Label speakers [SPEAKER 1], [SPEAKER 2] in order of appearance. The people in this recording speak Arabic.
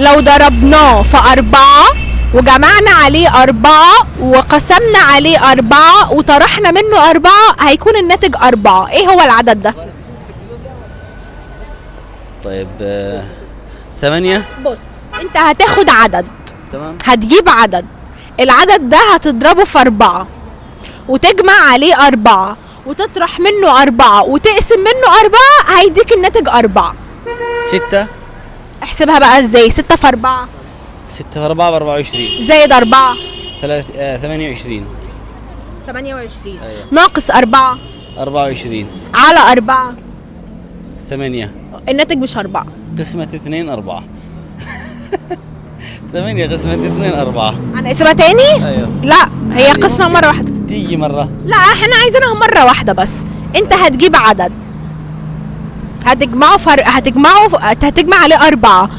[SPEAKER 1] لو ضربناه في 4 وجمعنا عليه 4 وقسمنا عليه 4 وطرحنا منه 4 هيكون الناتج 4. ايه هو العدد ده؟
[SPEAKER 2] طيب 8.
[SPEAKER 1] بص، انت هتاخد عدد،
[SPEAKER 2] تمام.
[SPEAKER 1] هتجيب عدد، العدد ده هتضربه في 4 وتجمع عليه 4 وتطرح منه 4 وتقسم منه 4 هيديك الناتج 4.
[SPEAKER 2] 6.
[SPEAKER 1] احسبها بقى ازاي؟ 6 في 4
[SPEAKER 2] 6 في 4 ب 24
[SPEAKER 1] زائد 4
[SPEAKER 2] 28.
[SPEAKER 1] 28
[SPEAKER 2] أيوة.
[SPEAKER 1] ناقص 4
[SPEAKER 2] 24
[SPEAKER 1] على 4
[SPEAKER 2] 8.
[SPEAKER 1] الناتج مش 4.
[SPEAKER 2] قسمة 2 4. 8 قسمة 2 4.
[SPEAKER 1] انا اسمها تاني؟
[SPEAKER 2] ايوه.
[SPEAKER 1] لا، هي قسمة مرة واحدة.
[SPEAKER 2] تيجي مرة.
[SPEAKER 1] لا، احنا عايزينها مرة واحدة بس. انت هتجيب عدد، هتجمع عليه 4